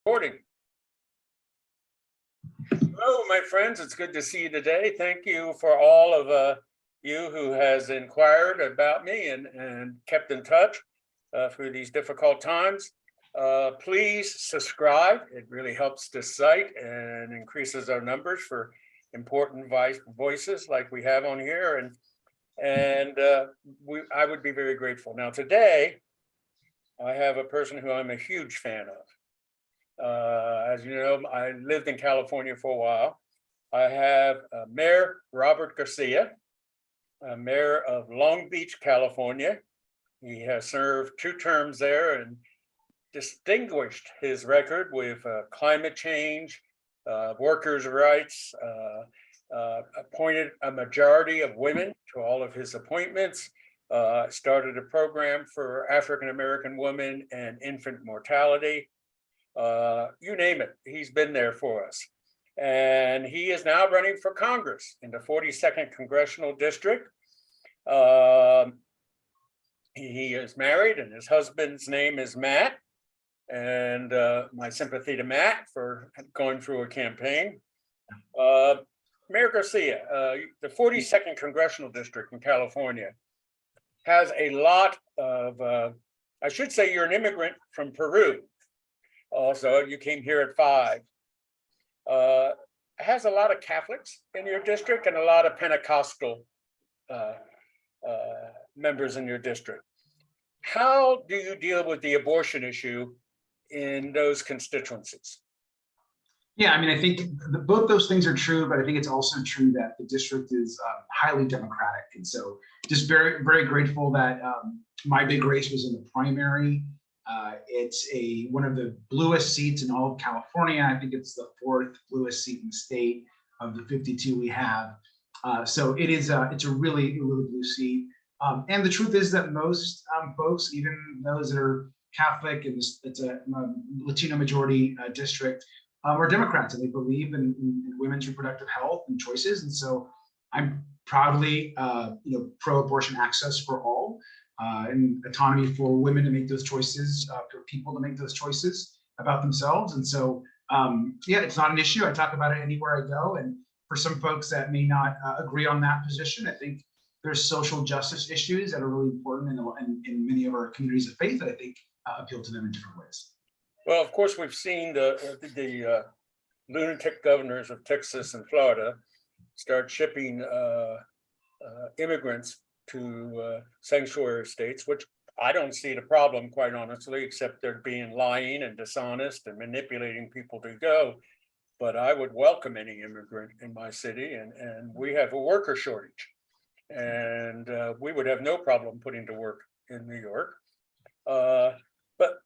Recording. Hello, my friends. It's good to see you today. Thank you for all of you who has inquired about me and kept in touch through these difficult times. Please subscribe. It really helps the site and increases our numbers for important voices like we have on here. I would be very grateful. Now, today, I have a person who I'm a huge fan of. As you know, I lived in California for a while. I have Mayor Robert Garcia, Mayor of Long Beach, California. He has served 2 terms there and distinguished his record with climate change, workers' rights, appointed a majority of women to all of his appointments, started a program for African-American women and infant mortality. You name it, he's been there for us. And he is now running for Congress in the 42nd Congressional District. He is married and his husband's name is Matt. And my sympathy to Matt for going through a campaign. Mayor Garcia, the 42nd Congressional District in California has a lot of, I should say you're an immigrant from Peru. Also, you came here at 5. Has a lot of Catholics in your district and a lot of Pentecostal members in your district. How do you deal with the abortion issue in those constituencies? Yeah, I mean, I think both those things are true, but I think it's also true that the district is highly Democratic. And so just very, very grateful that my big race was in the primary. It's one of the bluest seats in all of California. I think it's the 4th bluest seat in the state of the 52 we have. So it's a really blue seat. And the truth is that most folks, even those that are Catholic, and it's a Latino majority district, are Democrats, and they believe in women's reproductive health and choices. And so I'm proudly, pro-abortion access for all. And autonomy for women to make those choices, for people to make those choices about themselves. And so, yeah, it's not an issue. I talk about it anywhere I go. And for some folks that may not agree on that position, I think there's social justice issues that are really important in many of our communities of faith that I think appeal to them in different ways. Well, of course, we've seen the lunatic governors of Texas and Florida start shipping immigrants to sanctuary states, which I don't see the problem, quite honestly, except they're being lying and dishonest and manipulating people to go. But I would welcome any immigrant in my city, and we have a worker shortage, and we would have no problem putting to work in New York. But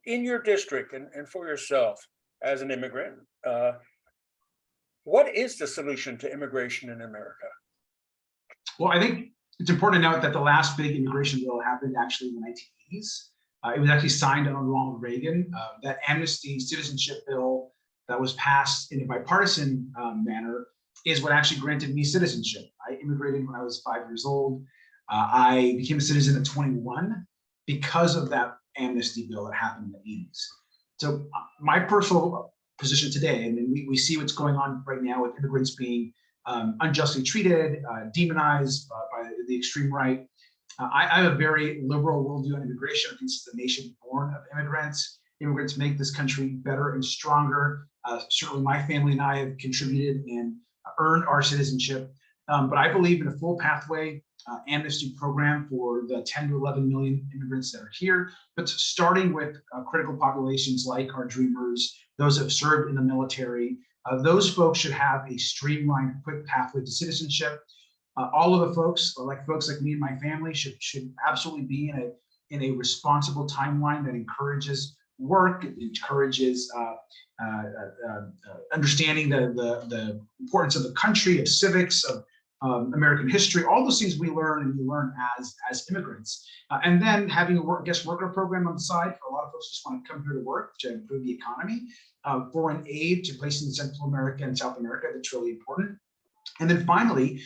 in your district and for yourself as an immigrant, what is the solution to immigration in America? Well, I think it's important to note that the last big immigration bill happened actually in the 1980s. It was actually signed under Ronald Reagan. That amnesty citizenship bill that was passed in a bipartisan manner is what actually granted me citizenship. I immigrated when I was 5 years old. I became a citizen at 21 because of that amnesty bill that happened in the 80s. So my personal position today, and we see what's going on right now with immigrants being unjustly treated, demonized by the extreme right. I have a very liberal worldview on immigration. I think it's the nation born of immigrants. Immigrants make this country better and stronger. Certainly my family and I have contributed and earned our citizenship. But I believe in a full pathway amnesty program for the 10 to 11 million immigrants that are here, but starting with critical populations like our dreamers, those that have served in the military. Those folks should have a streamlined, quick pathway to citizenship. All of the folks like me and my family, should absolutely be in a responsible timeline that encourages work, encourages understanding the importance of the country, of civics, of American history, all those things we learn and you learn as immigrants. And then having a guest worker program on the side for a lot of folks just want to come here to work to improve the economy, foreign aid to places in Central America and South America, that's really important. And then finally,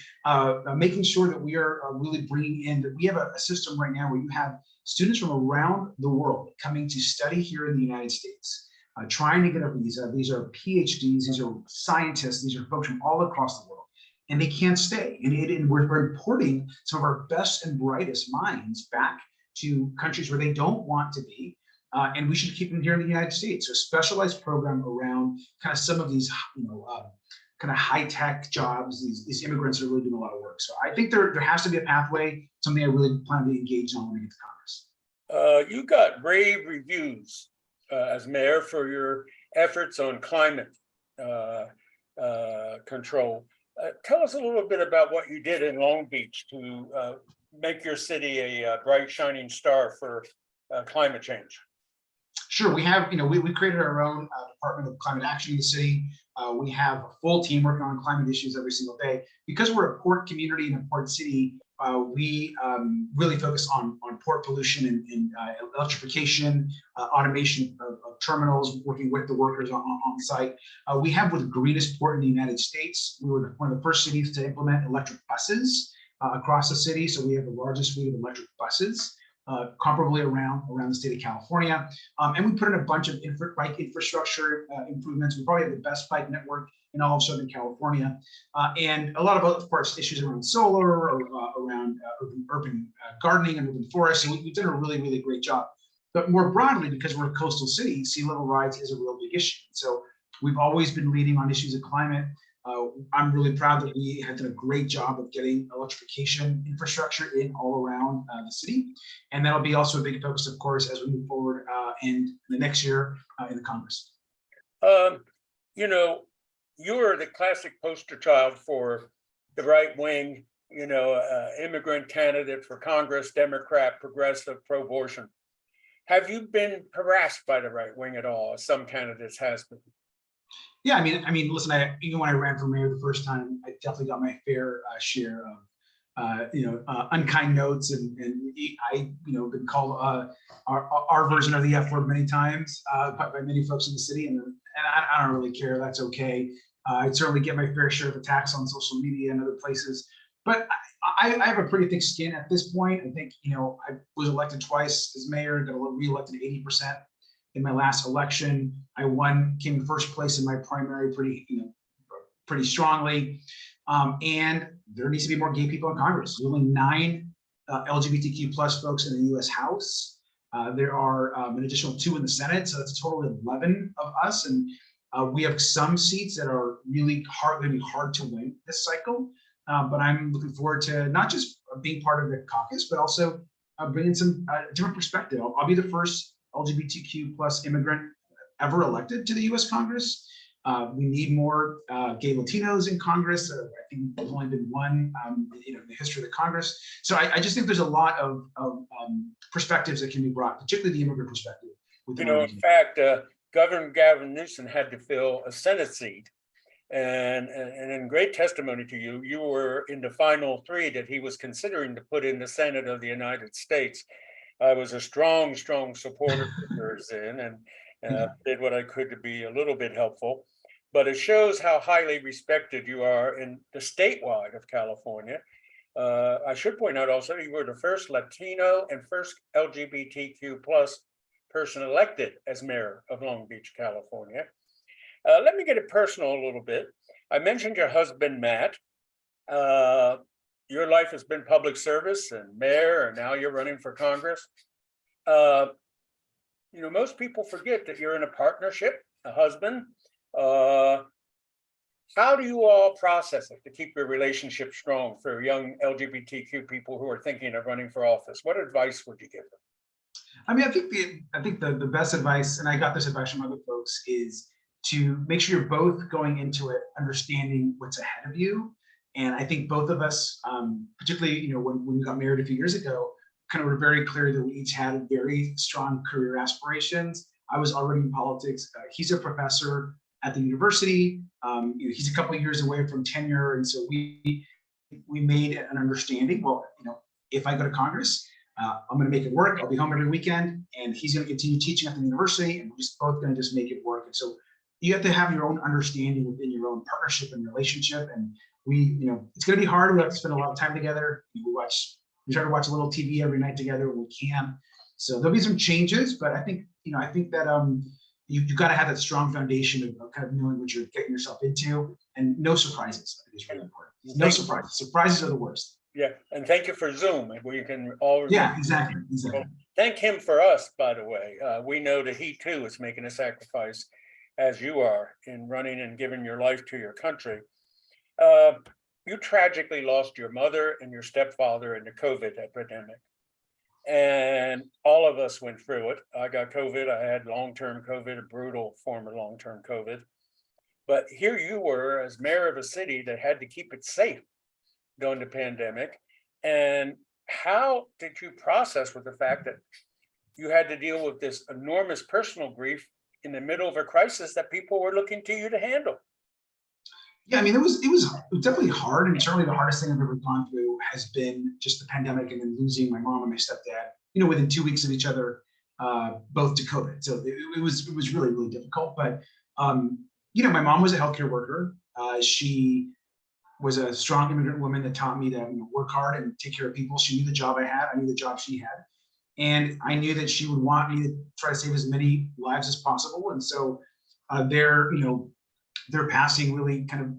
making sure that we are really bringing in, that we have a system right now where you have students from around the world coming to study here in the United States. trying to get a visa. These are PhDs, these are scientists, these are folks from all across the world, and they can't stay. And we're importing some of our best and brightest minds back to countries where they don't want to be. And we should keep them here in the United States. So a specialized program around kind of some of these, kind of high-tech jobs, these immigrants are really doing a lot of work. So I think there has to be a pathway, something I really plan to engage on when I get to Congress. You got rave reviews as mayor for your efforts on climate control. Tell us a little bit about what you did in Long Beach to make your city a bright, shining star for climate change. Sure, we have, we created our own Department of Climate Action in the city. We have a full team working on climate issues every single day. Because we're a port community and a port city, we really focus on port pollution and electrification, automation of terminals, working with the workers on site. We have the greenest port in the United States. We were one of the first cities to implement electric buses across the city. So we have the largest fleet of electric buses. Comparably around the state of California. And we put in a bunch of bike infrastructure improvements. We probably have the best bike network in all of Southern California. And a lot of course, issues around solar or around urban gardening and urban forests. And we've done a really, really great job. But more broadly, because we're a coastal city, sea level rise is a real big issue. So we've always been leading on issues of climate. I'm really proud that we have done a great job of getting electrification infrastructure in all around the city. And that'll be also a big focus, of course, as we move forward in the next year in the Congress. You're the classic poster child for the right wing, immigrant candidate for Congress, Democrat, progressive, pro-abortion. Have you been harassed by the right wing at all, as some candidates has been? Yeah, I mean, listen, even when I ran for mayor the first time, I definitely got my fair share of, unkind notes, and I, been called our version of the F word many times by many folks in the city, and I don't really care. That's okay. I certainly get my fair share of attacks on social media and other places, but I have a pretty thick skin at this point. I think, I was elected twice as mayor, got reelected 80%. In my last election, I came in first place in my primary pretty strongly. And there needs to be more gay people in Congress. There's only 9 LGBTQ plus folks in the US House. There are an additional 2 in the Senate. So that's a total of 11 of us. And we have some seats that are really going to be hard to win this cycle. But I'm looking forward to not just being part of the caucus, but also bringing some different perspective. I'll be the first LGBTQ plus immigrant ever elected to the US Congress. We need more gay Latinos in Congress. I think there's only been one in the history of the Congress. So I just think there's a lot of perspectives that can be brought, particularly the immigrant perspective. In fact, Governor Gavin Newsom had to fill a Senate seat. And in great testimony to you, you were in the final 3 that he was considering to put in the Senate of the United States. I was a strong supporter of yours then, and did what I could to be a little bit helpful. But it shows how highly respected you are in the statewide of California. I should point out also, you were the first Latino and first LGBTQ plus person elected as mayor of Long Beach, California. Let me get it personal a little bit. I mentioned your husband, Matt. Your life has been public service and mayor, and now you're running for Congress. Most people forget that you're in a partnership, a husband. How do you all process it to keep your relationship strong for young LGBTQ people who are thinking of running for office? What advice would you give them? I mean, I think the best advice, and I got this advice from other folks, is to make sure you're both going into it understanding what's ahead of you. And I think both of us, particularly, when we got married a few years ago, kind of were very clear that we each had very strong career aspirations. I was already in politics. He's a professor at the university. He's a couple of years away from tenure. And so we made an understanding, well, if I go to Congress, I'm going to make it work. I'll be home every weekend, and he's going to continue teaching at the university, and we're just both going to just make it work. And so you have to have your own understanding within your own partnership and relationship. And it's going to be hard. We have to spend a lot of time together. We try to watch a little TV every night together when we can. So there'll be some changes, but I think that you got to have that strong foundation of kind of knowing what you're getting yourself into, and no surprises. I think is really important. No surprises. Surprises are the worst. Yeah, and thank you for Zoom, where you can all remember. Yeah, exactly. Thank him for us, by the way. We know that he too is making a sacrifice, as you are, in running and giving your life to your country. You tragically lost your mother and your stepfather in the COVID epidemic. And all of us went through it. I got COVID. I had long-term COVID, a brutal form of long-term COVID. But here you were as mayor of a city that had to keep it safe during the pandemic. And how did you process with the fact that you had to deal with this enormous personal grief in the middle of a crisis that people were looking to you to handle? Yeah, I mean, it was definitely hard, and certainly the hardest thing I've ever gone through has been just the pandemic, and then losing my mom and my stepdad, within 2 weeks of each other, both to COVID. So it was really, really difficult. But my mom was a healthcare worker. She was a strong immigrant woman that taught me to work hard and take care of people. She knew the job I had. I knew the job she had, and I knew that she would want me to try to save as many lives as possible. And so their passing really kind of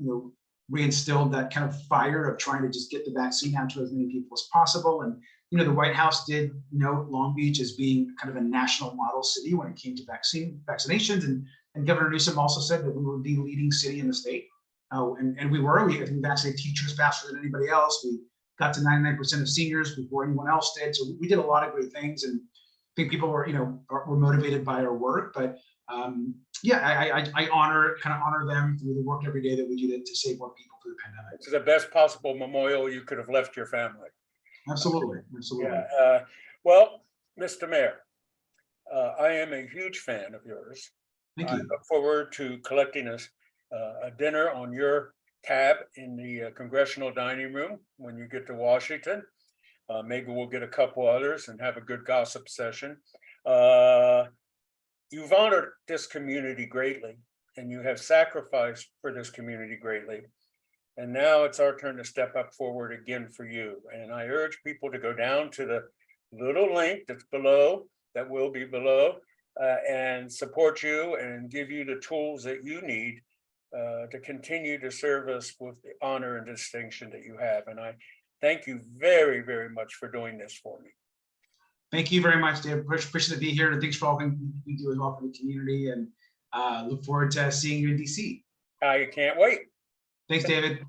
reinstilled that kind of fire of trying to just get the vaccine out to as many people as possible. And the White House did note Long Beach as being kind of a national model city when it came to vaccinations, and Governor Newsom also said that we were the leading city in the state. And we were. We vaccinated teachers faster than anybody else. We got to 99% of seniors before anyone else did. So we did a lot of great things, and I think people were motivated by our work. But I honor them through the work every day that we do to save more people through the pandemic. It's the best possible memorial you could have left your family. Absolutely. Yeah. Well, Mr. Mayor, I am a huge fan of yours. Thank you. I look forward to collecting a dinner on your tab in the congressional dining room when you get to Washington. Maybe we'll get a couple others and have a good gossip session. You've honored this community greatly, and you have sacrificed for this community greatly. And now it's our turn to step up forward again for you. And I urge people to go down to the little link that's below, that will be below, and support you and give you the tools that you need to continue to serve us with the honor and distinction that you have. And I thank you very, very much for doing this for me. Thank you very much, David. Appreciate to be here, and thanks for all you do as well for the community. And look forward to seeing you in DC. I can't wait. Thanks, David.